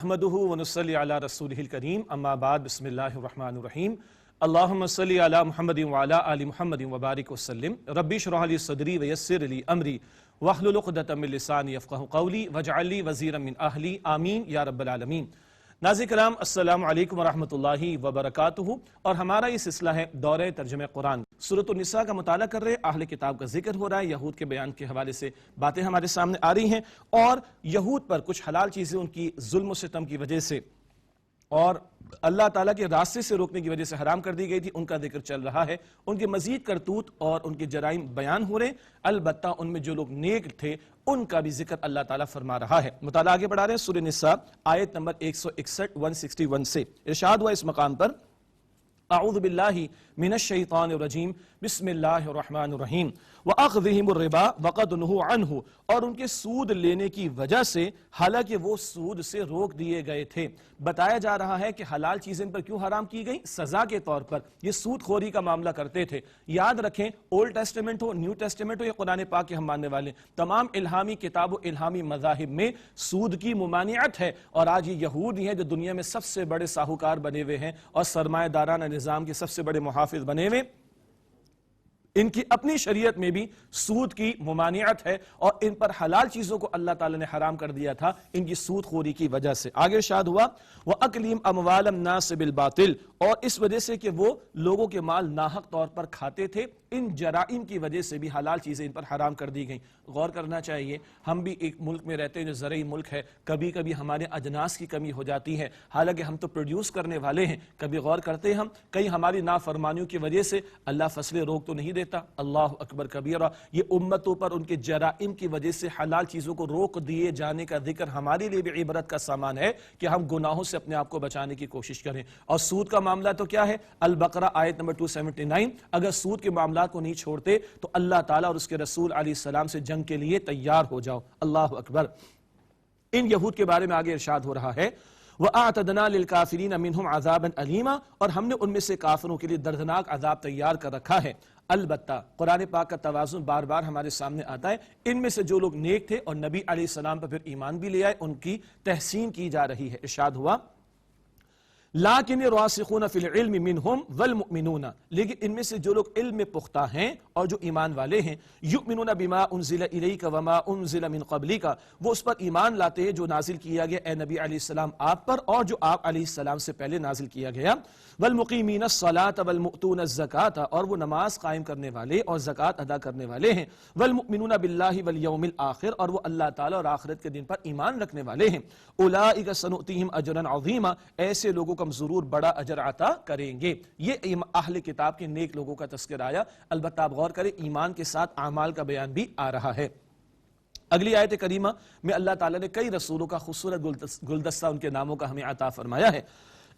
نحمده ونصلي على رسوله الكريم اما بعد بسم الله الرحمن الرحيم اللهم صل على محمد وعلى آل محمد وبارك وسلم ربي اشرح لي صدري ويسر لي امري واحلل عقدة من لساني يفقهوا قولي واجعل لي وزيرا من اهلي آمین یا رب العالمین۔ ناظرین کرام السلام علیکم ورحمۃ اللہ وبرکاتہ، اور ہمارا یہ سلسلہ ہے دورہ ترجمہ قرآن۔ سورۃ النساء کا مطالعہ کر رہے، اہل کتاب کا ذکر ہو رہا ہے، یہود کے بیان کے حوالے سے باتیں ہمارے سامنے آ رہی ہیں، اور یہود پر کچھ حلال چیزیں ان کی ظلم و ستم کی وجہ سے اور اللہ تعالیٰ کے راستے سے روکنے کی وجہ سے حرام کر دی گئی تھی، ان کا ذکر چل رہا ہے، ان کے مزید کرتوت اور ان کے جرائم بیان ہو رہے ہیں، البتہ ان میں جو لوگ نیک تھے ان کا بھی ذکر اللہ تعالیٰ فرما رہا ہے۔ مطالعہ آگے بڑھا رہے ہیں، سورہ نساء آیت نمبر 161 161 سے ارشاد ہوا اس مقام پر، اعوذ باللہ من الشیطان الرجیم بسم اللہ الرحمن الرحیم وَأَخْذِهِمُ الرِّبَا وَقَدْ نُهُوا عَنْهُ، اور ان کے سود لینے کی وجہ سے حالانکہ وہ سود سے روک دیے گئے تھے۔ بتایا جا رہا ہے کہ حلال چیزیں پر کیوں حرام کی گئیں؟ سزا کے طور پر یہ سود خوری کا معاملہ کرتے تھے۔ یاد رکھیں، اولڈ ٹیسٹیمنٹ ہو، نیو ٹیسٹیمنٹ ہو یا قرآن پاک کے ہم ماننے والے، تمام الہامی کتاب و الہامی مذاہب میں سود کی ممانعت ہے، اور آج یہ یہود ہی ہیں جو دنیا میں سب سے بڑے ساہوکار بنے ہوئے ہیں اور سرمایہ دارانہ نظام کے سب سے بڑے محافظ بنے ہوئے۔ ان کی اپنی شریعت میں بھی سود کی ممانعت ہے، اور ان پر حلال چیزوں کو اللہ تعالیٰ نے حرام کر دیا تھا ان کی سود خوری کی وجہ سے۔ آگے ارشاد ہوا وَأَكْلِهِمْ أَمْوَالَ النَّاسِ بِالْبَاطِلِ، اور اس وجہ سے کہ وہ لوگوں کے مال ناحق طور پر کھاتے تھے، ان جرائم کی وجہ سے بھی حلال چیزیں ان پر حرام کر دی گئیں۔ غور کرنا چاہیے، ہم بھی ایک ملک میں رہتے ہیں جو زرعی ملک ہے، کبھی کبھی ہمارے اجناس کی کمی ہو جاتی ہے، حالانکہ ہم تو پروڈیوس کرنے والے ہیں۔ کبھی غور کرتے ہیں ہم، کہیں ہماری نافرمانیوں کی وجہ سے اللہ فصلیں روک تو نہیں دیتا؟ اللہ اکبر کبیرہ، یہ امتوں پر ان کے جرائم کی وجہ سے حلال چیزوں کو روک دیے جانے کا ذکر ہمارے لیے بھی عبرت کا سامان ہے کہ ہم گناہوں سے اپنے آپ کو بچانے کی کوشش کریں۔ اور سود کا معاملہ تو کیا ہے؟ البقرہ آیت نمبر 279، اگر سود کے معاملات کو نہیں چھوڑتے تو اللہ تعالیٰ اور اس کے رسول علیہ السلام سے جنگ کے لیے تیار ہو جاؤ۔ اللہ اکبر۔ ان یہود کے بارے میں آگے ارشاد ہو رہا ہے وَأَعْتَدْنَا لِلْكَافِرِينَ مِنْهُمْ عَذَابًا أَلِيمًا، اور ہم نے ان میں سے کافروں کے لیے دردناک عذاب تیار کر رکھا ہے۔ البتہ قرآن پاک کا توازن بار بار ہمارے سامنے آتا ہے، ان میں سے جو لوگ نیک تھے اور نبی علیہ السلام پر پھر ایمان بھی لے آئے، ان کی تحسین کی جا رہی ہے۔ ارشاد ہوا لیکن الراسخون فی العلم منہم والمؤمنون، لیکن ان میں سے جو لوگ علم میں پختہ ہیں اور جو ایمان والے ہیں، یؤمنون بما انزل الیک وما انزل من قبلک، وہ اس پر ایمان لاتے ہیں جو نازل کیا گیا اے نبی علیہ السلام آپ پر اور جو آپ علیہ السلام سے پہلے نازل کیا گیا، والمقیمین الصلاۃ والمؤتون الزکاۃ، اور وہ نماز قائم کرنے والے اور زکوٰۃ ادا کرنے والے ہیں، والمؤمنون باللہ والیوم الآخر، اور وہ اللہ تعالیٰ اور آخرت کے دن پر ایمان رکھنے والے ہیں، اولئک سنؤتیہم اجرا عظیما، ایسے لوگوں کو ہم ضرور بڑا اجر عطا کریں گے۔ یہ اہل کتاب کے نیک لوگوں کا تذکرہ آیا، البتہ آپ غور کریں ایمان کے ساتھ اعمال کا بیان بھی آ رہا ہے۔ اگلی آیت کریمہ میں اللہ تعالیٰ نے کئی رسولوں کا خوبصورت گلدستہ ان کے ناموں کا ہمیں عطا فرمایا ہے۔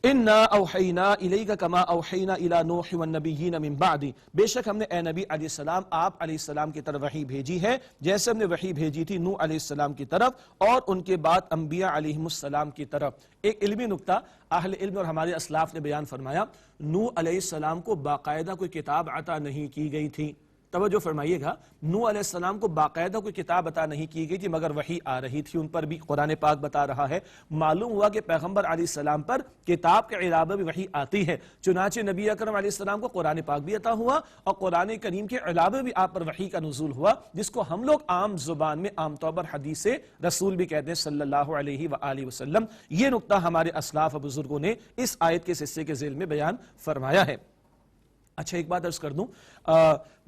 اِنَّا أَوْحَيْنَا إِلَيْكَ كَمَا أَوْحَيْنَا إِلَى نُوحٍ وَالنَّبِيِّينَ مِن بَعْدِ، بے شک ہم نے اے نبی علیہ السلام آپ علیہ السلام کی طرف وحی بھیجی ہے، جیسے ہم نے وحی بھیجی تھی نوح علیہ السلام کی طرف اور ان کے بعد انبیاء علیہم السلام کی طرف۔ ایک علمی نکتہ اہل علم اور ہمارے اسلاف نے بیان فرمایا، نوح علیہ السلام کو باقاعدہ کوئی کتاب عطا نہیں کی گئی تھی۔ توجہ فرمائیے گا، نوح علیہ السلام کو باقاعدہ کوئی کتاب عطا نہیں کی گئی تھی، مگر وحی آ رہی تھی ان پر بھی، قرآن پاک بتا رہا ہے۔ معلوم ہوا کہ پیغمبر علیہ السلام پر کتاب کے علاوہ بھی وحی آتی ہے، چنانچہ نبی اکرم علیہ السلام کو قرآن پاک بھی عطا ہوا اور قرآن کریم کے علاوہ بھی آپ پر وحی کا نزول ہوا، جس کو ہم لوگ عام زبان میں عام طور پر حدیث رسول بھی کہتے ہیں صلی اللہ علیہ وآلہ وسلم۔ یہ نکتہ ہمارے اسلاف اور بزرگوں نے اس آیت کے حصے کے ذیل میں بیان فرمایا ہے۔ اچھا ایک بات عرض کر دوں،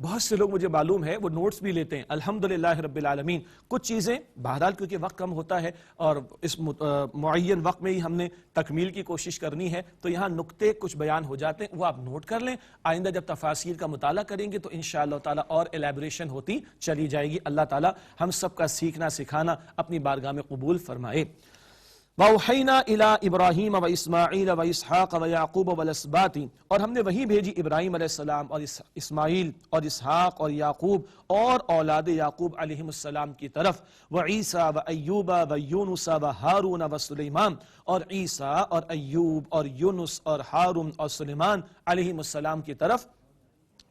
بہت سے لوگ مجھے معلوم ہے وہ نوٹس بھی لیتے ہیں، الحمدللہ رب العالمین۔ کچھ چیزیں بہرحال کیونکہ وقت کم ہوتا ہے اور اس معین وقت میں ہی ہم نے تکمیل کی کوشش کرنی ہے، تو یہاں نکتے کچھ بیان ہو جاتے ہیں، وہ آپ نوٹ کر لیں، آئندہ جب تفاسیر کا مطالعہ کریں گے تو انشاءاللہ تعالیٰ اور ایلیبریشن ہوتی چلی جائے گی۔ اللہ تعالیٰ ہم سب کا سیکھنا سکھانا اپنی بارگاہ میں قبول فرمائے۔ وَأَوْحَيْنَا إِلَىٰ إِبْرَاهِيمَ وَإِسْمَاعِيلَ وَإِسْحَاقَ وَيَعْقُوبَ وَالْأَسْبَاطِ، اور ہم نے وہی بھیجی ابراہیم علیہ السلام اور اسماعیل اور اسحاق اور یعقوب اور اولاد یعقوب علیہم السلام کی طرف، وعیسیٰ وایوب ویونس وہارون وسلیمان، اور عیسیٰ اور ایوب اور یونس اور ہارون اور سلیمان علیہم السلام کی طرف،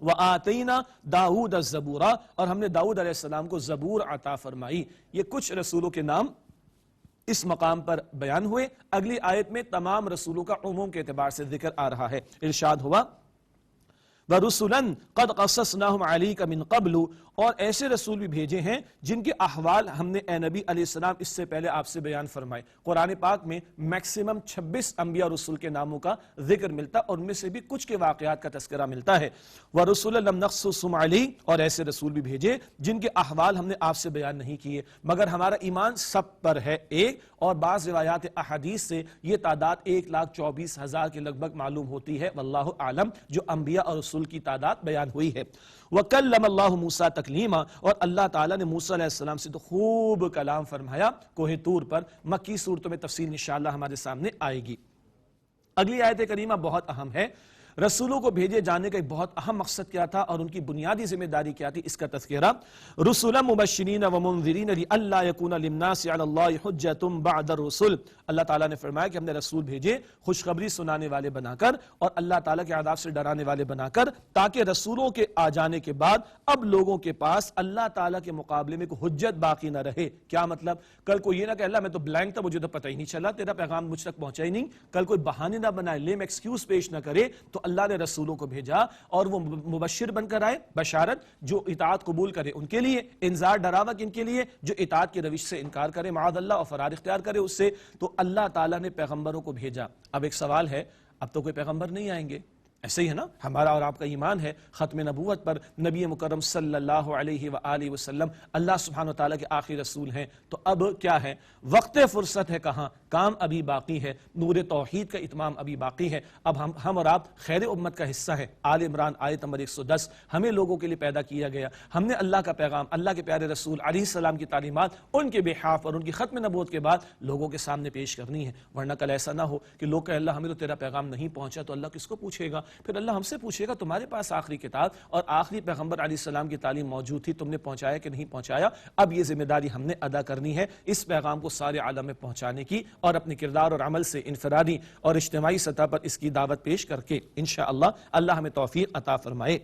وَآتَيْنَا داؤد الزبورا، اور ہم نے داؤد علیہ السلام کو زبور عطا فرمائی۔ یہ کچھ رسولوں کے نام اس مقام پر بیان ہوئے۔ اگلی آیت میں تمام رسولوں کا عموم کے اعتبار سے ذکر آ رہا ہے۔ ارشاد ہوا وَرُسُلًا قَدْ قَصَّصْنَاهُمْ عَلَيْكَ مِن قَبْلُ، اور ایسے رسول بھی بھیجے ہیں جن کے احوال ہم نے اے نبی علیہ السلام اس سے پہلے آپ سے بیان فرمائے۔ قرآن پاک میں میکسیمم 26 انبیاء اور رسول کے ناموں کا ذکر ملتا، اور ان میں سے بھی کچھ کے واقعات کا تذکرہ ملتا ہے۔ وَرُسُلًا لَمْ نَقْصُصْهُمْ عَلَيْكَ، اور ایسے رسول بھی بھیجے جن کے احوال ہم نے آپ سے بیان نہیں کیے، مگر ہمارا ایمان سب پر ہے ایک، اور بعض روایات احادیث سے یہ تعداد 1,24,000 کے لگ بھگ معلوم ہوتی ہے، واللہ اعلم، جو انبیاء اور رسول کی تعداد بیان ہوئی ہے۔ وَكَلَّمَ اللَّهُ مُوسَىٰ تَكْلِيمًا، اور اللہ تعالیٰ نے موسیٰ علیہ السلام سے تو خوب کلام فرمایا کوہ طور پر۔ مکی صورتوں میں تفصیل انشاءاللہ ہمارے سامنے آئے گی۔ اگلی آیت کریمہ بہت اہم ہے۔ رسولوں کو بھیجے جانے کا ایک بہت اہم مقصد کیا تھا اور ان کی بنیادی ذمہ داری کیا تھی، اس کا تذکرہ۔ رسولا مبشرین ومنذرین لئلا یکون للناس علی اللہ حجۃ بعد الرسل، اللہ تعالیٰ نے فرمایا کہ ہم نے رسول بھیجے خوشخبری سنانے والے بنا کر اور اللہ تعالیٰ کے عذاب سے ڈرانے والے بنا کر، تاکہ رسولوں کے آ جانے کے بعد اب لوگوں کے پاس اللہ تعالیٰ کے مقابلے میں کوئی حجت باقی نہ رہے۔ کیا مطلب؟ کل کوئی یہ نہ کہ اللہ میں تو بلینک تھا، مجھے تو پتہ ہی نہیں چلا، تیرا پیغام مجھ تک پہنچا ہی نہیں۔ کل کوئی بہانے نہ بنائے، لیم ایکسکیوز پیش نہ کرے، تو اللہ نے رسولوں کو بھیجا اور وہ مبشر بن کر آئے، بشارت، جو اطاعت قبول کرے ان کے لیے، انذار ڈراوا ان کے لیے، جو اطاعت کی روش سے انکار کرے معاذ اللہ اور فرار اختیار کرے اس سے۔ تو اللہ تعالیٰ نے پیغمبروں کو بھیجا۔ اب ایک سوال ہے، اب تو کوئی پیغمبر نہیں آئیں گے، ایسے ہی ہے نا؟ ہمارا اور آپ کا ایمان ہے ختم نبوت پر نبی مکرم صلی اللہ علیہ وآلہ وسلم اللہ سبحانہ وتعالیٰ کے آخری رسول ہیں۔ تو اب کیا ہے؟ وقت فرصت ہے کہاں، کام ابھی باقی ہے، نور توحید کا اتمام ابھی باقی ہے۔ اب ہم اور آپ خیر امت کا حصہ ہے۔ آل عمران آیت نمبر 110، ہمیں لوگوں کے لیے پیدا کیا گیا، ہم نے اللہ کا پیغام، اللہ کے پیارے رسول علیہ السلام کی تعلیمات ان کے بحاف اور ان کی ختم نبوت کے بعد لوگوں کے سامنے پیش کرنی ہے، ورنہ کل ایسا نہ ہو کہ لوگ کہیں اللہ ہمیں تو تیرا پیغام نہیں پہنچا، تو اللہ کس کو پوچھے گا؟ پھر اللہ ہم سے پوچھے گا تمہارے پاس آخری کتاب اور آخری پیغمبر علیہ السلام کی تعلیم موجود تھی، تم نے پہنچایا کہ نہیں پہنچایا؟ اب یہ ذمہ داری ہم نے ادا کرنی ہے، اس پیغام کو سارے عالم میں پہنچانے کی، اور اپنے کردار اور عمل سے انفرادی اور اجتماعی سطح پر اس کی دعوت پیش کر کے انشاءاللہ اللہ ہمیں توفیق عطا فرمائے۔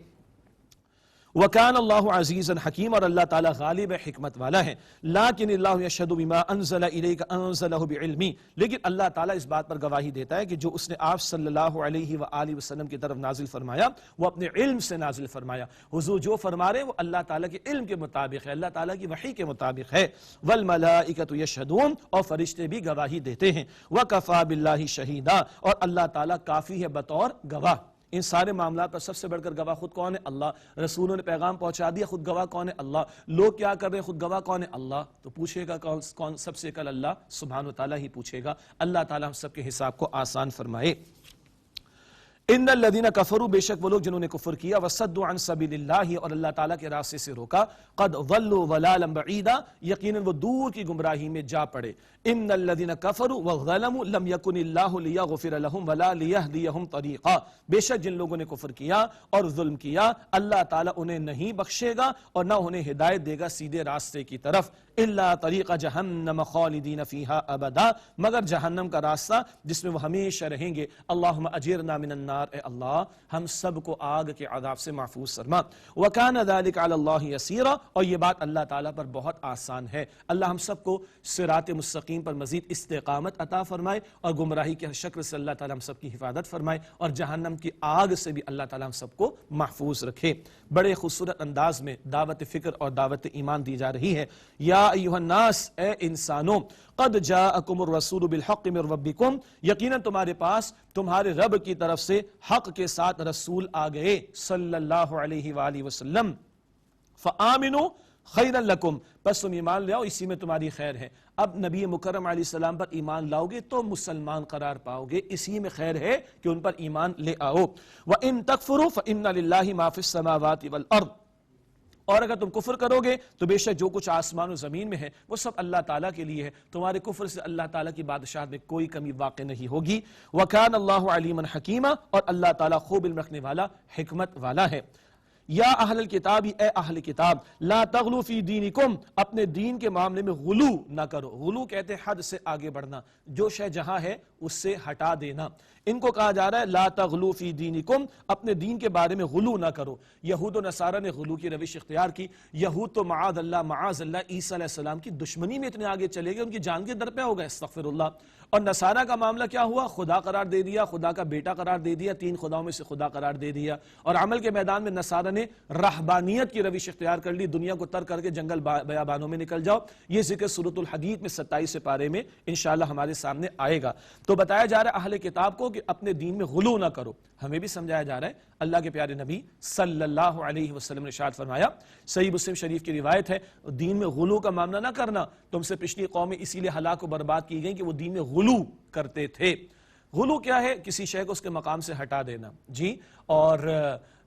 وَكَانَ اللَّهُ عَزِيزًا حَكِيمًا، اور اللہ تعالیٰ غالب حکمت والا ہے۔ لَكِنِ اللَّهُ يَشْهَدُ بِمَا أَنزَلَ إِلَيْكَ أَنزَلَهُ بِعِلْمِهِ، لیکن اللہ تعالیٰ اس بات پر گواہی دیتا ہے کہ جو اس نے آپ صلی اللہ علیہ وآلہ وسلم کی طرف نازل فرمایا وہ اپنے علم سے نازل فرمایا۔ حضور جو فرما رہے ہیں وہ اللہ تعالیٰ کے علم کے مطابق ہے، اللہ تعالیٰ کی وحی کے مطابق ہے۔ وَالْمَلَائِكَةُ يَشْهَدُونَ، اور فرشتے بھی گواہی دیتے ہیں۔ وَكَفَى بِاللَّهِ شَهِيدًا، اور اللہ تعالیٰ کافی ہے بطور گواہ۔ ان سارے معاملات پر سب سے بڑھ کر گواہ خود کون ہے؟ اللہ۔ رسولوں نے پیغام پہنچا دیا، خود گواہ کون ہے؟ اللہ۔ لوگ کیا کر رہے ہیں، خود گواہ کون ہے؟ اللہ۔ تو پوچھے گا کون سب سے؟ کل اللہ سبحانہ وتعالیٰ ہی پوچھے گا۔ اللہ تعالیٰ ہم سب کے حساب کو آسان فرمائے۔ ان الذین کفروا، بے شک وہ لوگ جنہوں نے کفر کیا، وصدوا عن سبیل اللہ، اور اللہ تعالیٰ کے راستے سے روکا، قد ضلوا ضلالا بعیدا، یقیناً وہ دور کی گمراہی میں جا پڑے۔ ان الذین کفروا وظلموا لم یکن اللہ لیغفر لهم ولا لیہدیہم طریقا، بے شک جن لوگوں نے کفر کیا اور ظلم کیا اللہ تعالیٰ انہیں نہیں بخشے گا اور نہ انہیں ہدایت دے گا سیدھے راستے کی طرف۔ الا طریق جہنم خالدین فیہا ابدا، مگر جہنم کا راستہ جس میں وہ ہمیشہ رہیں گے۔ اللہم اجرنا من النار، اے اللہ ہم سب کو آگ کے عذاب سے محفوظ فرما۔ وکان ذلک علی اللہ یسیرا، اور یہ بات اللہ تعالیٰ پر بہت آسان ہے۔ اللہ ہم سب کو صراط مستقیم پر مزید استقامت عطا فرمائے اور گمراہی کے شکل سے اللہ تعالیٰ ہم سب کی حفاظت فرمائے اور جہنم کی آگ سے بھی اللہ تعالیٰ ہم سب کو محفوظ رکھے۔ بڑے خوبصورت انداز میں دعوت فکر اور دعوت ایمان دی جا رہی ہے۔ یا ایھا الناس، اے انسانوں، قد جاءکم الرسول بالحق من ربکم، یقیناً تمہارے پاس تمہارے رب کی طرف سے حق کے ساتھ رسول آ گئے صلی اللہ علیہ وآلہ وسلم۔ فآمنوا خیرا لکم، پس تم ایمان لے آؤ، اسی میں تمہاری خیر ہے۔ اب نبی مکرم علیہ السلام پر ایمان لاؤ گے تو مسلمان قرار پاؤ گے، اسی میں خیر ہے کہ ان پر ایمان لے آؤ۔ وَإِن تَكْفُرُوا فَإِنَّ لِلَّهِ مَا فِي السَّمَاوَاتِ وَالْأَرْضِ، اور اگر تم کفر کرو گے تو بے شک جو کچھ آسمان و زمین میں ہے وہ سب اللہ تعالیٰ کے لیے ہے، تمہارے کفر سے اللہ تعالیٰ کی بادشاہت میں کوئی کمی واقع نہیں ہوگی۔ وَكَانَ اللَّهُ عَلِيمًا حَكِيمًا، اور اللہ تعالیٰ خوب علم رکھنے والا، حکمت والا ہے۔ یا اہل الکتاب، اے اہل کتاب، لا تغلو فی دینکم، اپنے دین کے معاملے میں غلو نہ کرو۔ غلو کہتے ہیں حد سے آگے بڑھنا، جو شے جہاں ہے اس سے ہٹا دینا. ان کو کہا جا رہا ہے لا تغلو فی دینکم، اپنے دین کے بارے میں غلو نہ کرو. یہود و نصارہ نے غلو کی روش اختیار کی. یہود تو معاذ اللہ عیسیٰ علیہ السلام کی دشمنی میں اتنے آگے چلے گئے، ان کی جان کے در پہ ہو گئے، استغفر اللہ. اور نصارہ کا معاملہ کیا ہوا؟ خدا قرار دے دیا، خدا کا بیٹا قرار دے دیا، 3 خداؤں میں سے خدا قرار دے دیا. اور عمل کے میدان میں نصارہ نے رہبانیت کی روش اختیار کر لی، دنیا کو ترک کر کے جنگل بیابانوں میں نکل جاؤ. یہ ذکر سورۃ الحدید میں 27 پارے میں انشاءاللہ ہمارے سامنے آئے گا. تو بتایا جا رہا ہے اہل کتاب کو کہ اپنے دین میں غلو نہ کرو. ہمیں بھی سمجھایا جا رہا ہے. اللہ کے پیارے نبی صلی اللہ علیہ وسلم نے ارشاد فرمایا، صحیح مسلم شریف کی روایت ہے، دین میں غلو کا معاملہ نہ کرنا. تم سے پچھلی قومیں اسی لیے ہلاک و برباد کی گئیں کہ وہ دین میں غلو کرتے تھے. غلو کیا ہے؟ کسی شے کو اس کے مقام سے ہٹا دینا جی، اور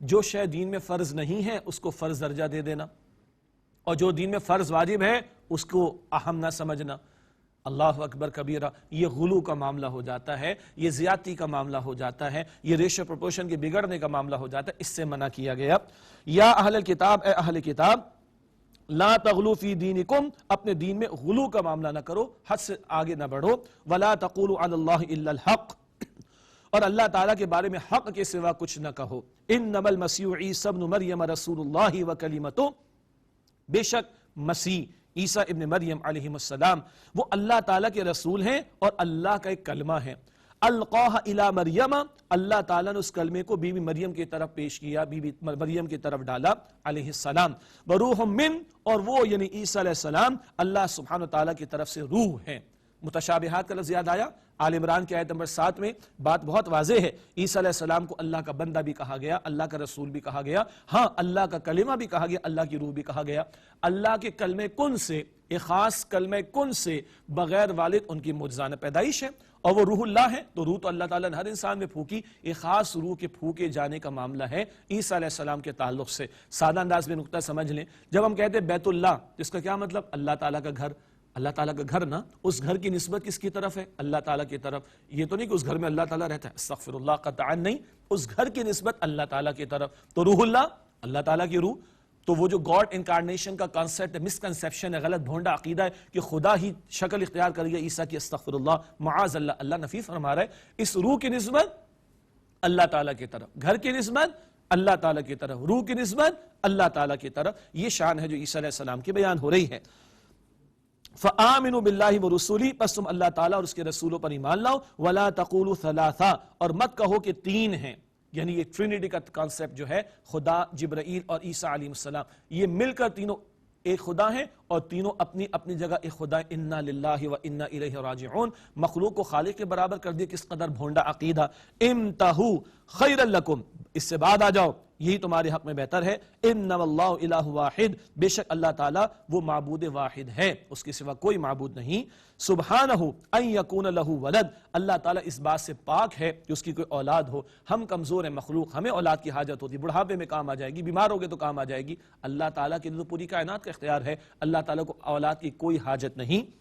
جو شے دین میں فرض نہیں ہے اس کو فرض درجہ دے دینا، اور جو دین میں فرض واجب ہے اس کو اہم نہ سمجھنا. اللہ اکبر کبیرہ. یہ غلو کا معاملہ ہو جاتا ہے، یہ زیادتی کا معاملہ ہو جاتا ہے، یہ ریشو پروپورشن کے بگڑنے کا معاملہ ہو جاتا ہے. اس سے منع کیا گیا. یا اہل الکتاب، اے اہل کتاب، لا تغلو فی دینکم، اپنے دین میں غلو کا معاملہ نہ کرو، حد سے آگے نہ بڑھو. ولا تقولوا علی اللہ الا الحق، اور اللہ تعالیٰ کے بارے میں حق کے سوا کچھ نہ کہو. انما المسیح عیسی ابن مریم رسول اللہ وکلمتہ، بے شک مسیح عیسیٰ ابن مریم علیہ السلام وہ اللہ تعالیٰ کے رسول ہیں اور اللہ کا ایک کلمہ ہے. القاہ الی مریم، اللہ تعالیٰ نے اس کلمے کو بی بی مریم کی طرف پیش کیا، بی بی مریم کی طرف ڈالا علیہ السلام. وروح من، اور وہ یعنی عیسیٰ علیہ السلام اللہ سبحانہ تعالیٰ کی طرف سے روح ہیں. متشابہات کا لفظ یاد آیا؟ آل عمران کی آیت نمبر 7 میں بات بہت واضح ہے. عیسیٰ علیہ السلام کو اللہ کا بندہ بھی کہا گیا، اللہ کا رسول بھی کہا گیا، ہاں اللہ کا کلمہ بھی کہا گیا، اللہ کی روح بھی کہا گیا. اللہ کے کلمہ کن سے، ایک خاص کلمہ کن سے بغیر والد ان کی معجزانہ پیدائش ہے، اور وہ روح اللہ ہے. تو روح تو اللہ تعالیٰ نے ہر انسان میں پھونکی، ایک خاص روح کے پھونکے جانے کا معاملہ ہے عیسیٰ علیہ السلام کے تعلق سے. سادہ انداز میں نقطہ سمجھ لیں. جب ہم کہتے ہیں بیت اللہ، اس کا کیا مطلب؟ اللہ تعالیٰ کا گھر. اللہ تعالیٰ کا گھر نا، اس گھر کی نسبت کس کی طرف ہے؟ اللہ تعالیٰ کی طرف. یہ تو نہیں کہ اس گھر میں اللہ تعالیٰ رہتا ہے، استغفر اللہ، قطعا نہیں. اس گھر کی نسبت اللہ تعالیٰ کی طرف. تو روح اللہ، اللہ تعالیٰ کی روح. تو وہ جو گاڈ انکارنیشن کا کانسیپٹ ہے، مسکنسیپشن ہے، غلط بھونڈا عقیدہ ہے کہ خدا ہی شکل اختیار کر گیا عیسیٰ کی، استغفر اللہ، معاذ اللہ. اللہ نفی فرما رہا ہے اس روح کی نسبت اللہ تعالیٰ کی طرف، گھر کی نسبت اللہ تعالیٰ کی طرف، روح کی نسبت اللہ تعالیٰ کی طرف. یہ شان ہے جو عیسیٰ علیہ السلام کی بیان ہو رہی ہے. فآمنوا باللہ ورسولہ، پس تم اللہ تعالیٰ اور اس کے رسولوں پر ایمان لاؤ. ولا تقولوا ثلاثہ، اور مت کہو کہ 3 ہیں. یعنی یہ ٹرینٹی کا کانسیپٹ جو ہے، خدا، جبرائیل اور عیسیٰ علیہ السلام، یہ مل کر تینوں ایک خدا ہیں، اور تینوں اپنی اپنی جگہ ایک خدا ہے. انا للہ و انا الیہ راجعون. مخلوق کو خالق کے برابر کر دیا، کس قدر بھونڈا عقیدہ. انتہوا خیرا لکم، اس سے بعد آ جاؤ، یہی تمہارے حق میں بہتر ہے. انما اللہ الہ واحد، بے شک اللہ تعالیٰ وہ معبود واحد ہے، اس کے سوا کوئی معبود نہیں. سبحانہ ان یکون لہ ولد، اللہ تعالیٰ اس بات سے پاک ہے کہ اس کی کوئی اولاد ہو. ہم کمزور ہیں مخلوق، ہمیں اولاد کی حاجت ہوتی، بڑھاپے میں کام آ جائے گی، بیمار ہوگے تو کام آ جائے گی. اللہ تعالیٰ کے لیے تو پوری کائنات کا اختیار ہے، اللہ تعالیٰ کو اولاد کی کوئی حاجت نہیں.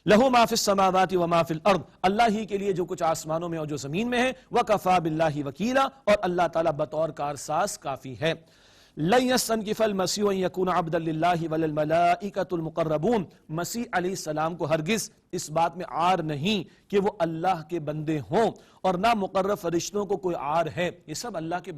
لہو ما فی السماوات و ما فی الارض، اللہ ہی کے لیے جو کچھ آسمانوں میں اور جو زمین میں ہے. وکفی باللہ وکیلا، اور اللہ تعالیٰ بطور کارساز کافی ہے. لن یستنکف المسیح ان یکون عبدا للہ وللملائکۃ المقربون، مسیح علیہ السلام کو ہرگز اس بات میں عار نہیں کہ وہ اللہ کے بندے ہوں، اور نہ مقرب فرشتوں کو کوئی عار ہے. یہ سب اللہ کی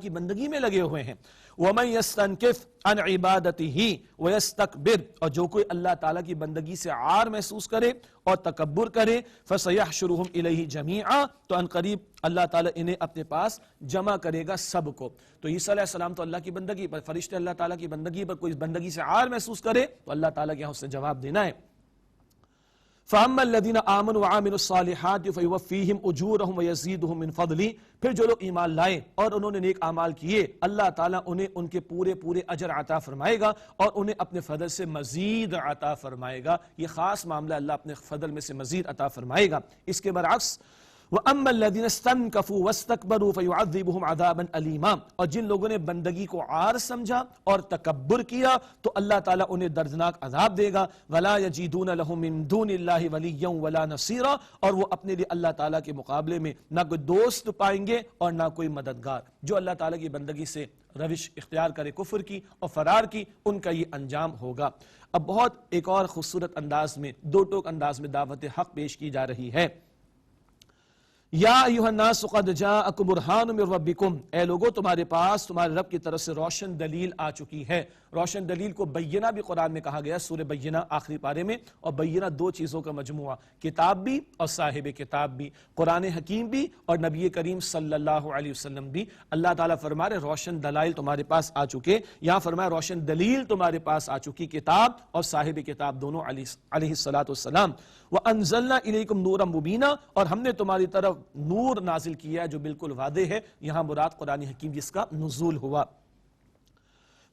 بندگی میں لگے ہوئے ہیں. ومن یستنکف عن عبادتہ ویستکبر، اور جو کوئی اللہ تعالیٰ کی بندگی سے عار محسوس کرے اور تکبر کرے، فسیحشرہم الیہ جمیعا، تو ان قریب اللہ تعالیٰ انہیں اپنے پاس جمع کرے گا سب کو. تو عیسیٰ علیہ السلام تو اللہ کی بندگی پر، فرشتے اللہ تعالیٰ کی بندگی پر، کوئی بندگی سے عار محسوس کرے تو اللہ تعالیٰ کے یہاں اس سے جواب دینا ہے. فَأَمَّا الَّذِينَ آمَنُوا وَعَمِلُوا الصَّالِحَاتِ فَيُوَفِّيهِمْ أُجُورَهُمْ وَيَزِيدُهُمْ مِنْ فَضْلِهِ، پھر جو لوگ ایمان لائے اور انہوں نے نیک اعمال کیے، اللہ تعالیٰ انہیں ان کے پورے اجر عطا فرمائے گا اور انہیں اپنے فضل سے مزید عطا فرمائے گا. یہ خاص معاملہ اللہ اپنے فضل میں سے مزید عطا فرمائے گا. اس کے برعکس وَأَمَّا الَّذِينَ اسْتَنْكَفُوا وَاسْتَكْبَرُوا فَيُعَذِّبُهُمْ عَذَابًا أَلِيمًا، اور جن لوگوں نے بندگی کو عار سمجھا اور تکبر کیا تو اللہ تعالیٰ انہیں دردناک عذاب دے گا. وَلَا يَجِدُونَ لَهُم مِّن دُونِ اللَّهِ وَلِيًّا وَلَا نَصِيرًا، اور وہ اپنے لیے اللہ تعالیٰ کے مقابلے میں نہ کوئی دوست پائیں گے اور نہ کوئی مددگار. جو اللہ تعالیٰ کی بندگی سے روش اختیار کرے کفر کی اور فرار کی، ان کا یہ انجام ہوگا۔ اب بہت ایک اور خوبصورت انداز میں، دو ٹوک انداز میں دعوت حق پیش کی جا رہی ہے۔ یا ایھا الناس قد جاءکم برہان من ربکم، اے لوگو تمہارے پاس تمہارے رب کی طرف سے روشن دلیل آ چکی ہے۔ روشن دلیل کو بینہ بھی قرآن میں کہا گیا، سورہ بینہ آخری پارے میں، اور بینہ دو چیزوں کا مجموعہ، کتاب بھی اور صاحب کتاب بھی، قرآن حکیم بھی اور نبی کریم صلی اللہ علیہ وسلم بھی۔ اللہ تعالیٰ فرما رہے روشن دلائل تمہارے پاس آ چکے، یہاں فرمایا روشن دلیل تمہارے پاس آ چکی، کتاب اور صاحب کتاب دونوں علیہ السلام۔ وَأَنزَلْنَا إِلَيْكُمْ نُورًا مُبِينًا، اور ہم نے تمہاری طرف نور نازل کیا ہے جو بالکل واضح ہے، یہاں مراد قرآن حکیم جس کا نزول ہوا۔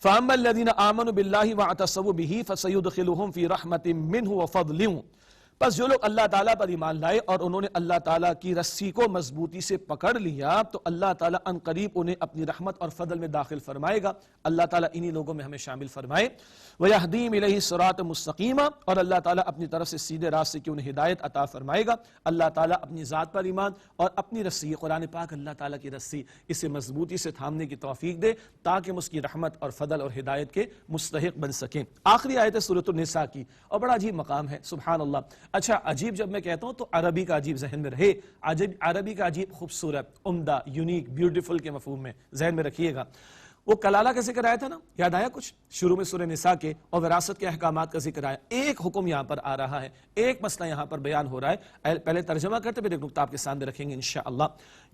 فَأَمَّا الَّذِينَ آمَنُوا بِاللَّهِ وَاعْتَصَمُوا بِهِ فَسَيُدْخِلُهُمْ فِي رَحْمَةٍ مِّنْهُ وَفَضْلٍ، پس جو لوگ اللہ تعالیٰ پر ایمان لائے اور انہوں نے اللہ تعالیٰ کی رسی کو مضبوطی سے پکڑ لیا تو اللہ تعالیٰ ان قریب انہیں اپنی رحمت اور فضل میں داخل فرمائے گا۔ اللہ تعالیٰ انہی لوگوں میں ہمیں شامل فرمائے۔ وَيَهْدِيهِمْ إِلَيْهِ صِرَاطًا مُسْتَقِيمًا، اور اللہ تعالیٰ اپنی طرف سے سیدھے راستے کی انہیں ہدایت عطا فرمائے گا۔ اللہ تعالیٰ اپنی ذات پر ایمان اور اپنی رسی، قرآن پاک اللہ تعالیٰ کی رسی، اسے مضبوطی سے تھامنے کی توفیق دے تاکہ ہم اس کی رحمت اور فضل اور ہدایت کے مستحق بن سکیں۔ آخری آیت ہے سورۃ النساء کی، اور بڑا عجیب مقام ہے، سبحان اللہ۔ اچھا عجیب جب میں کہتا ہوں تو عربی کا عجیب ذہن میں رہے، عربی کا عجیب خوبصورت، عمدہ، یونیک، بیوٹیفل کے مفہوم میں ذہن میں رکھیے گا۔ وہ کلالہ کا ذکر آیا تھا نا، یاد آیا کچھ شروع میں سورہ نساء کے، اور وراثت کے احکامات کا ذکر آیا۔ ایک حکم یہاں پر آ رہا ہے، ایک مسئلہ یہاں پر بیان ہو رہا ہے، پہلے ترجمہ کرتے پھر ایک نقطہ آپ کے سامنے رکھیں گے انشاءاللہ۔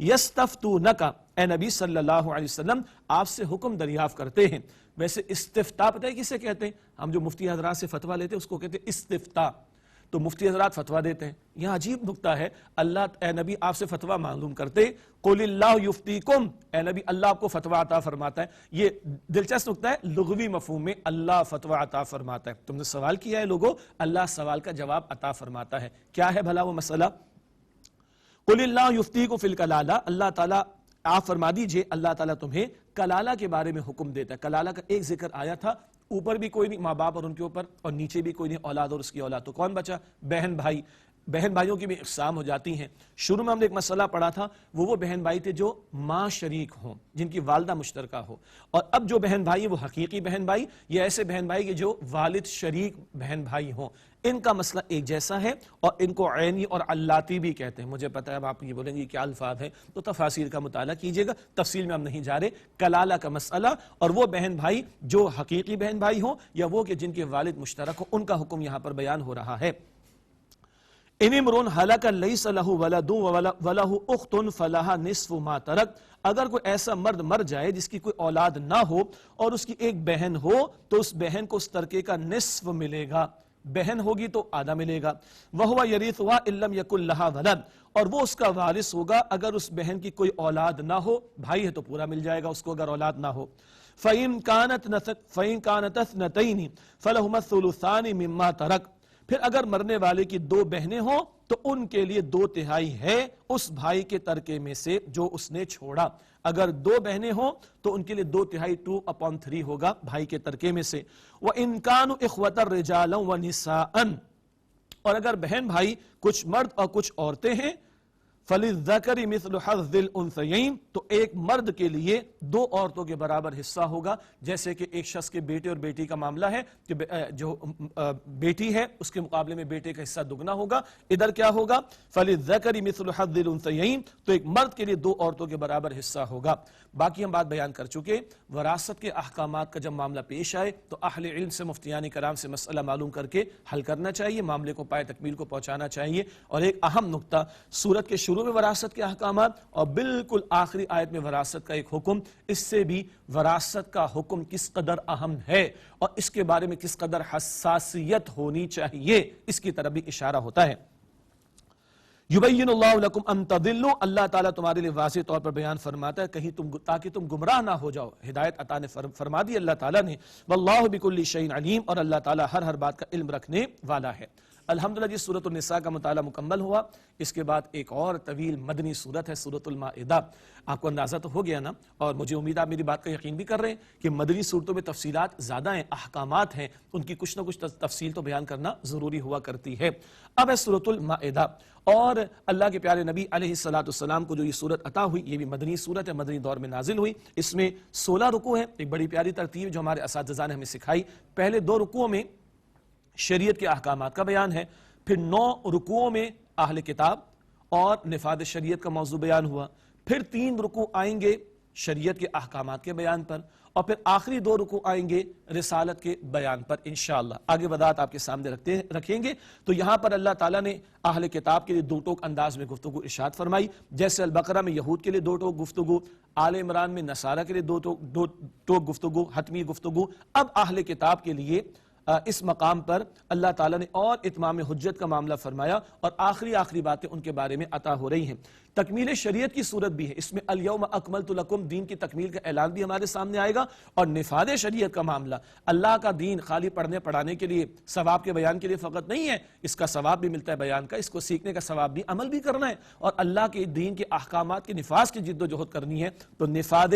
یستفتونک، اے نبی صلی اللہ علیہ وسلم آپ سے حکم دریافت کرتے ہیں۔ ویسے استفتاء پتہ ہے کسے کہتے ہیں؟ ہم جو مفتی حضرات سے فتویٰ لیتے ہیں اس کو کہتے ہیں استفتاء، تو مفتی حضرات فتویٰ دیتے ہیں۔ یہاں عجیب نکتہ ہے، اللہ اے نبی آپ سے فتویٰ معلوم کرتے، قل اللہ یفتیکم، اے نبی اللہ آپ کو فتویٰ عطا فرماتا ہے۔ یہ دلچسپ نکتہ ہے، لغوی مفہوم میں اللہ فتویٰ عطا فرماتا ہے۔ تم نے سوال کیا ہے لوگوں، اللہ سوال کا جواب عطا فرماتا ہے۔ کیا ہے بھلا وہ مسئلہ؟ قل اللہ یفتیکم فی الکلالہ، اللہ تعالیٰ آپ فرما دیجئے اللہ تعالیٰ تمہیں کلالہ کے بارے میں حکم دیتا ہے۔ کلالہ کا ایک ذکر آیا تھا، اوپر بھی کوئی نہیں ماں باپ اور ان کے اوپر، اور نیچے بھی کوئی نہیں اولاد اور اس کی اولاد، تو کون بچا؟ بہن بھائی۔ بہن بھائیوں کی بھی اقسام ہو جاتی ہیں۔ شروع میں ہم نے ایک مسئلہ پڑھا تھا، وہ بہن بھائی تھے جو ماں شریک ہوں، جن کی والدہ مشترکہ ہو، اور اب جو بہن بھائی ہیں وہ حقیقی بہن بھائی، یا ایسے بہن بھائی کے جو والد شریک بہن بھائی ہوں۔ ان کا مسئلہ ایک جیسا ہے، اور ان کو عینی اور علاتی بھی کہتے ہیں۔ مجھے پتہ ہے اب آپ یہ بولیں گے کیا الفاظ ہیں، تو تفاسیر کا مطالعہ کیجئے گا، تفصیل میں ہم نہیں جا رہے۔ کلالہ کا مسئلہ، اور وہ بہن بھائی جو حقیقی بہن بھائی ہوں یا وہ کہ جن کے والد مشترک ہوں، ان کا حکم یہاں پر بیان ہو رہا ہے۔ ان امرؤ ہلک لیس لہ ولد ولہ اخت فلہا نصف ما ترک، اگر کوئی ایسا مرد مر جائے جس کی کوئی اولاد نہ ہو اور اس کی ایک بہن ہو تو اس بہن کو اس ترکے کا نصف ملے گا، بہن ہوگی تو آدھا ملے گا۔ وہو یریثھا ان لم یکن لہا ولد، اور وہ اس کا وارث ہوگا اگر اس بہن کی کوئی اولاد نہ ہو، بھائی ہے تو پورا مل جائے گا اس کو اگر اولاد نہ ہو۔ فَإِن كَانَتْ اثْنَتَيْنِ فَلَهُمَا الثُّلُثَانِ مِمَّا تَرَكَ، پھر اگر مرنے والے کی دو بہنیں ہوں تو ان کے لیے 2/3 ہے اس بھائی کے ترکے میں سے جو اس نے چھوڑا۔ اگر دو بہنیں ہوں تو ان کے لیے 2/3 2/3 ہوگا بھائی کے ترکے میں سے۔ وَإِن كَانُوا إِخْوَةً رِجَالًا وَنِسَاءً، اور اگر بہن بھائی کچھ مرد اور کچھ عورتیں ہیں، فَلِلذَّكَرِ مِثْلُ حَظِّ الْأُنثَيَيْنِ، تو ایک مرد کے لیے 2 عورتوں کے برابر حصہ ہوگا۔ جیسے کہ ایک شخص کے بیٹے اور بیٹی کا معاملہ ہے کہ جو بیٹی ہے اس کے مقابلے میں بیٹے کا حصہ دگنا ہوگا، ادھر کیا ہوگا؟ فَلِلذَّكَرِ مِثْلُ حَظِّ الْأُنثَيَيْنِ، تو ایک مرد کے لیے 2 عورتوں کے برابر حصہ ہوگا۔ باقی ہم بات بیان کر چکے، وراثت کے احکامات کا جب معاملہ پیش آئے تو اہل علم سے، مفتیان کرام سے مسئلہ معلوم کر کے حل کرنا چاہیے، معاملے کو پائے تکمیل کو پہنچانا چاہیے۔ اور ایک اہم نقطہ، سورت کے شروع میں وراثت کے احکامات اور بالکل آخری آیت میں وراثت کا ایک حکم، اس سے بھی وراثت کا حکم کس قدر اہم ہے اور اس کے بارے میں کس قدر حساسیت ہونی چاہیے، اس کی طرف بھی اشارہ ہوتا ہے۔ یبین اللہ لکم ان تضلوا، اللہ تعالیٰ تمہارے لیے واضح طور پر بیان فرماتا ہے کہیں تاکہ تم گمراہ نہ ہو جاؤ، ہدایت عطا نے فرما دی اللہ تعالیٰ نے۔ واللہ بکل شیء علیم، اور اللہ تعالیٰ ہر بات کا علم رکھنے والا ہے۔ الحمدللہ جی سورۃ النساء کا مطالعہ مکمل ہوا. اس کے بعد ایک اور طویل مدنی سورت ہے سورۃ المائدہ. آپ کو اندازہ تو ہو گیا نا, اور مجھے امید آپ میری بات کا یقین بھی کر رہے ہیں کہ مدنی صورتوں میں تفصیلات زیادہ ہیں, احکامات ہیں, ان کی کچھ نہ کچھ تفصیل تو بیان کرنا ضروری ہوا کرتی ہے. اب ہے سورۃ المائدہ, اور اللہ کے پیارے نبی علیہ السلام کو جو یہ سورت عطا ہوئی یہ بھی مدنی سورت ہے, مدنی دور میں نازل ہوئی. اس میں 16 رکوع ہیں, ایک بڑی پیاری ترتیب جو ہمارے اساتذہ نے ہمیں سکھائی. پہلے 2 رکوعوں میں شریعت کے احکامات کا بیان ہے, پھر 9 رکوعوں میں اہل کتاب اور نفاذ شریعت کا موضوع بیان ہوا, پھر 3 رکوع آئیں گے شریعت کے احکامات کے بیان پر, اور پھر آخری 2 رکوع آئیں گے رسالت کے بیان پر انشاءاللہ. آگے وضاحت آپ کے سامنے رکھیں گے. تو یہاں پر اللہ تعالیٰ نے اہل کتاب کے لیے 2 ٹوک انداز میں گفتگو ارشاد فرمائی, جیسے البقرہ میں یہود کے لیے 2 ٹوک گفتگو, آل عمران میں نصارہ کے لیے 2 ٹوک گفتگو, حتمی گفتگو. اب اہل کتاب کے لیے اس مقام پر اللہ تعالیٰ نے اور اتمام حجت کا معاملہ فرمایا, اور آخری باتیں ان کے بارے میں عطا ہو رہی ہیں. تکمیل شریعت کی صورت بھی ہے, اس میں الیوم اکملت لکم, دین کی تکمیل کا اعلان بھی ہمارے سامنے آئے گا, اور نفاذ شریعت کا معاملہ. اللہ کا دین خالی پڑھنے پڑھانے کے لیے, ثواب کے بیان کے لیے فقط نہیں ہے, اس کا ثواب بھی ملتا ہے بیان کا, اس کو سیکھنے کا ثواب بھی, عمل بھی کرنا ہے, اور اللہ کے دین کے احکامات کے نفاذ کی جد و جہد کرنی ہے. تو نفاذ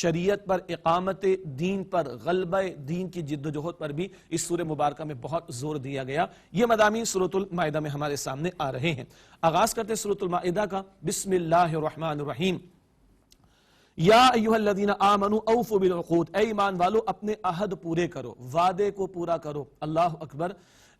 شریعت پر, اقامت دین پر, غلبہ دین کی جد و جہد پر بھی اس سورہ مبارکہ میں بہت زور دیا گیا. یہ مضامین سورۃ المائدہ میں ہمارے سامنے آ رہے ہیں. آغاز کرتے سورۃ المائدہ کا. بسم اللہ الرحمن الرحیم. یا ایھا الذین آمنوا اوفوا بالعقود, اے ایمان والو اپنے عہد پورے کرو, وعدے کو پورا کرو. اللہ اکبر.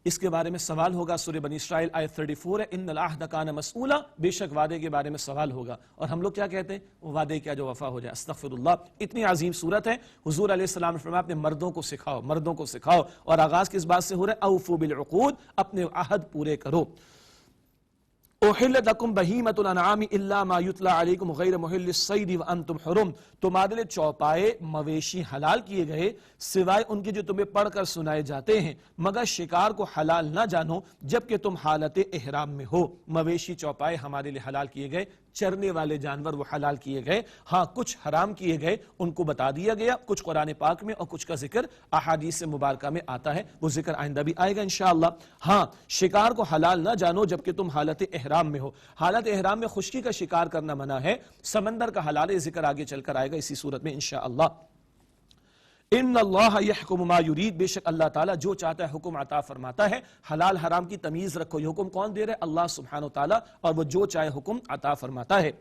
اس کے بارے میں سوال ہوگا. سورہ بنی اسرائیل آیت 34 ہے, ان العہد کان مسئولا, بے شک وعدے کے بارے میں سوال ہوگا. اور ہم لوگ کیا کہتے ہیں, وعدے کیا جو وفا ہو جائے. استغفراللہ. اتنی عظیم صورت ہے. حضور علیہ السلام نے فرمایا اپنے مردوں کو سکھاؤ, مردوں کو سکھاؤ. اور آغاز کس بات سے ہو رہا ہے, اوفوا بالعقود, اپنے عہد پورے کرو. احلت لکم بہیمۃ الانعام الا ما یتلی علیکم غیر محل الصید وانتم حرم, تمہارے لیے چوپائے مویشی حلال کیے گئے سوائے ان کے جو تمہیں پڑھ کر سنائے جاتے ہیں, مگر شکار کو حلال نہ جانو جبکہ تم حالت احرام میں ہو. مویشی چوپائے ہمارے لیے حلال کیے گئے, چرنے والے جانور وہ حلال کیے گئے. ہاں کچھ حرام کیے گئے, ان کو بتا دیا گیا, کچھ قرآن پاک میں اور کچھ کا ذکر احادیث مبارکہ میں آتا ہے, وہ ذکر آئندہ بھی آئے گا انشاءاللہ. ہاں شکار کو حلال نہ جانو جبکہ تم حالت احرام میں ہو. حالت احرام میں خشکی کا شکار کرنا منع ہے, سمندر کا حلال ذکر آگے چل کر آئے گا اسی صورت میں انشاءاللہ. ان اللہ یحکم ما یرید, بے شک اللہ تعالیٰ جو چاہتا ہے حکم عطا فرماتا ہے. حلال حرام کی تمیز رکھو, یہ حکم کون دے رہا ہے, اللہ سبحانہ وتعالیٰ, اور وہ جو چاہے حکم عطا فرماتا ہے.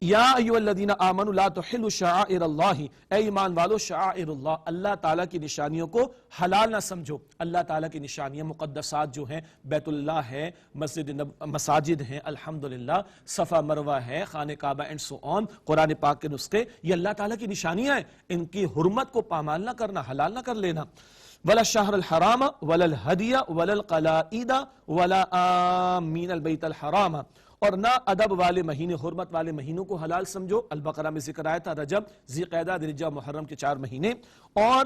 یا ایھا الذین آمنوا لا تحلوا شعائر اللہ, اے ایمان والو شعائر اللہ, اللہ تعالیٰ کی نشانیوں کو حلال نہ سمجھو. اللہ تعالیٰ کی نشانیاں مقدسات جو ہیں, بیت اللہ ہے, مساجد ہیں الحمدللہ, صفا مروہ ہے, خانہ کعبہ اینڈ سو آن, قرآن پاک کے نسخے, یہ اللہ تعالیٰ کی نشانیاں ہیں. ان کی حرمت کو پامال نہ کرنا, حلال نہ کر لینا. ولا الشہر الحرام ولا الہدی ولا القلائد ولا آمین البیت الحرام, اور نہ ادب والے مہینے, حرمت والے مہینوں کو حلال سمجھو. البقرہ میں ذکر آیا تھا رجب, ذی قعدہ, ذی الحجہ, محرم کے 4 مہینے. اور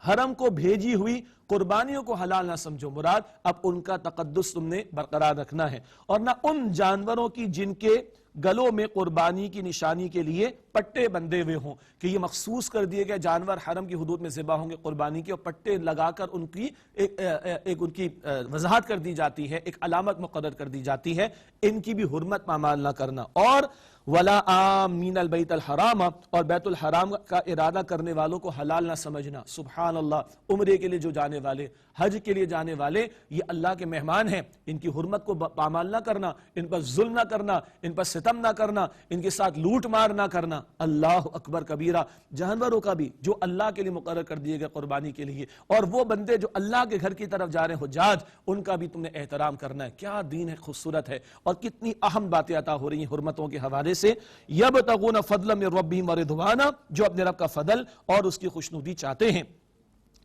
حرم کو بھیجی ہوئی قربانیوں کو حلال نہ سمجھو, مراد اب ان کا تقدس تم نے برقرار رکھنا ہے. اور نہ ان جانوروں کی جن کے گلوں میں قربانی کی نشانی کے لیے پٹے بندھے ہوئے ہوں, کہ یہ مخصوص کر دیے گئے جانور حرم کی حدود میں ذبح ہوں گے قربانی کے, اور پٹے لگا کر ان کی ایک ان کی وضاحت کر دی جاتی ہے, ایک علامت مقرر کر دی جاتی ہے. ان کی بھی حرمت پامال نہ کرنا. اور ولا آمین البیت الحرام, اور بیت الحرام کا ارادہ کرنے والوں کو حلال نہ سمجھنا. سبحان اللہ. عمرے کے لیے جو جانے والے, حج کے لیے جانے والے, یہ اللہ کے مہمان ہیں, ان کی حرمت کو پامال نہ کرنا, ان پر ظلم نہ کرنا, ان پر ستم نہ کرنا, ان کے ساتھ لوٹ مار نہ کرنا. اللہ اکبر کبیرہ. جانوروں کا بھی جو اللہ کے لیے مقرر کر دیے گئے قربانی کے لیے, اور وہ بندے جو اللہ کے گھر کی طرف جا رہے ہیں حجاج, ان کا بھی تم نے احترام کرنا ہے. کیا دین ہے, خوبصورت ہے, اور کتنی اہم باتیں عطا ہو رہی ہیں حرمتوں کے حوالے سے. یبتغون فضلا من ربہم ورضوانا, جو اپنے رب کا فضل اور اس کی خوشنودی چاہتے ہیں.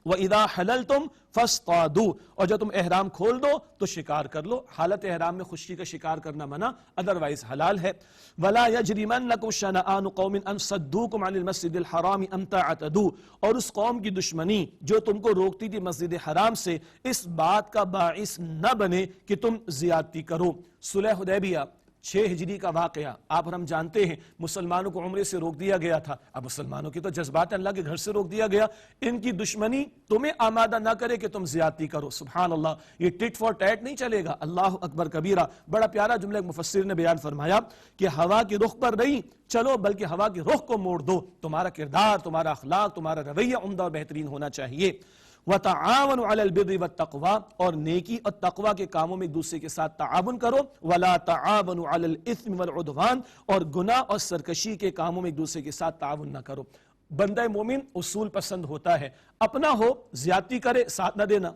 وَإِذَا حَلَلْتُمْ فَاصْطَادُوا, اور جب تم احرام کھول دو تو شکار کر لو. حالت احرام میں خشکی کا شکار کرنا منع, ادروائز حلال ہے. وَلَا يَجْرِمَنَّكُمْ شَنَآنُ قَوْمٍ أَن صَدُّوكُمْ عَنِ الْمَسْجِدِ الْحَرَامِ أَن تَعْتَدُوا, اور اس قوم کی دشمنی جو تم کو روکتی تھی مسجد حرام سے, اس بات کا باعث نہ بنے کہ تم زیادتی کرو. صلح حدیبیہ 6 ہجری کا واقعہ آپ اور ہم جانتے ہیں، مسلمانوں کو عمرے سے روک دیا گیا تھا. اب مسلمانوں کی تو جذبات اللہ کے گھر سے روک دیا گیا. ان کی دشمنی تمہیں آمادہ نہ کرے کہ تم زیادتی کرو. سبحان اللہ، یہ ٹٹ فار ٹیٹ نہیں چلے گا. اللہ اکبر کبیرہ. بڑا پیارا جملہ ایک مفسر نے بیان فرمایا کہ ہوا کی رخ پر نہیں چلو بلکہ ہوا کی رخ کو موڑ دو. تمہارا کردار، تمہارا اخلاق، تمہارا رویہ عمدہ اور بہترین ہونا چاہیے. وَتَعَاوَنُوا عَلَى الْبِرِّ وَالتَّقْوَى، اور نیکی اور تقوی کے کاموں میں ایک دوسرے کے ساتھ تعاون کرو. وَلَا تَعَاوَنُوا عَلَى الْإِثْمِ وَالْعُدْوَانِ، اور گناہ اور سرکشی کے کاموں میں ایک دوسرے کے ساتھ تعاون نہ کرو. بندہ مومن اصول پسند ہوتا ہے. اپنا ہو زیادتی کرے ساتھ نہ دینا،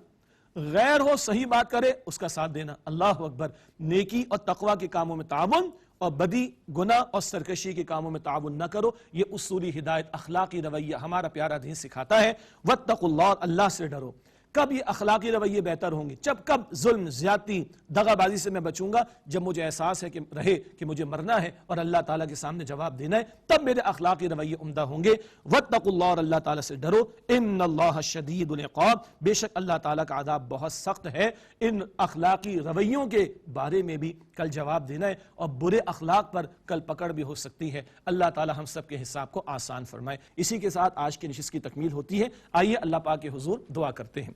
غیر ہو صحیح بات کرے اس کا ساتھ دینا. اللہ اکبر. نیکی اور تقوی کے کاموں میں تعاون اور بدی، گناہ اور سرکشی کے کاموں میں تعاون نہ کرو. یہ اصولی ہدایت، اخلاقی رویہ ہمارا پیارا دین سکھاتا ہے. واتقوا اللہ، اللہ سے ڈرو. کب یہ اخلاقی رویے بہتر ہوں گے؟ کب ظلم، زیادتی، دغا بازی سے میں بچوں گا جب مجھے احساس ہے کہ مجھے مرنا ہے اور اللہ تعالیٰ کے سامنے جواب دینا ہے، تب میرے اخلاقی رویے عمدہ ہوں گے. واتقوا اللہ، اور اللہ تعالیٰ سے ڈرو. ان اللہ شدید العقاب، بے شک اللہ تعالیٰ کا عذاب بہت سخت ہے. ان اخلاقی رویوں کے بارے میں بھی کل جواب دینا ہے اور برے اخلاق پر کل پکڑ بھی ہو سکتی ہے. اللہ تعالیٰ ہم سب کے حساب کو آسان فرمائے. اسی کے ساتھ آج کی نشست کی تکمیل ہوتی ہے. آئیے اللہ پاک کے حضور دعا کرتے ہیں.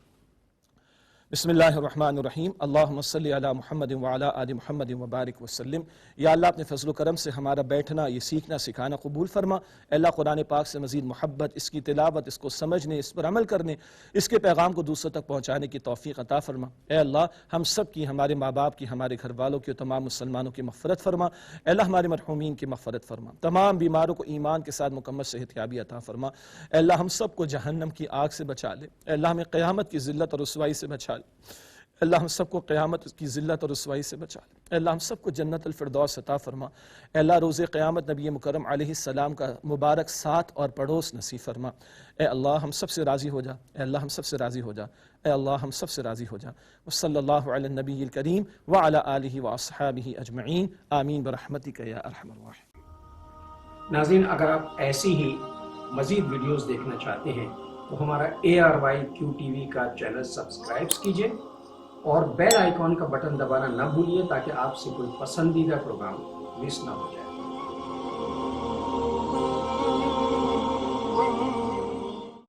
بسم اللہ الرحمن الرحیم. اللہم صلی علی محمد وعلی آل محمد وبارک وسلم. یا اللہ اپنے فضل و کرم سے ہمارا بیٹھنا، یہ سیکھنا سکھانا قبول فرما. اے اللہ قرآن پاک سے مزید محبت، اس کی تلاوت، اس کو سمجھنے، اس پر عمل کرنے، اس کے پیغام کو دوسروں تک پہنچانے کی توفیق عطا فرما. اے اللہ ہم سب کی، ہمارے ماں باپ کی، ہمارے گھر والوں کی اور تمام مسلمانوں کی مغفرت فرما. اے اللہ ہمارے مرحومین کی مغفرت فرما. تمام بیماروں کو ایمان کے ساتھ مکمل صحت یابی عطا فرما. اے اللہ ہم سب کو جہنم کی آگ سے بچا لے. اے اللہ ہمیں قیامت کی ذلت اور رسوائی سے بچا لے. اللہ ہم سب کو قیامت کی ذلت اور رسوائی سے بچا لے. اے اللہ ہم سب کو جنت الفردوس عطا فرما. اے اللہ روز قیامت نبی مکرم علیہ السلام کا مبارک ساتھ اور پڑوس نصیب فرما. اے اللہ ہم سب سے راضی ہو جا. اے اللہ ہم سب سے راضی ہو جا. اے اللہ ہم سب سے راضی ہو جا. وصلی اللہ علی النبی الکریم وعلی آلہ واصحابہ اجمعین. آمین برحمتک یا ارحم الراحمین. ناظرین، اگر آپ ایسی ہی مزید ویڈیوز دیکھنا چاہتے ہیں تو ہمارا ARYQTV کا چینل سبسکرائب کیجئے اور بیل آئیکن کا بٹن دبانا نہ بھولیے تاکہ آپ سے کوئی پسندیدہ پروگرام مس نہ ہو جائے.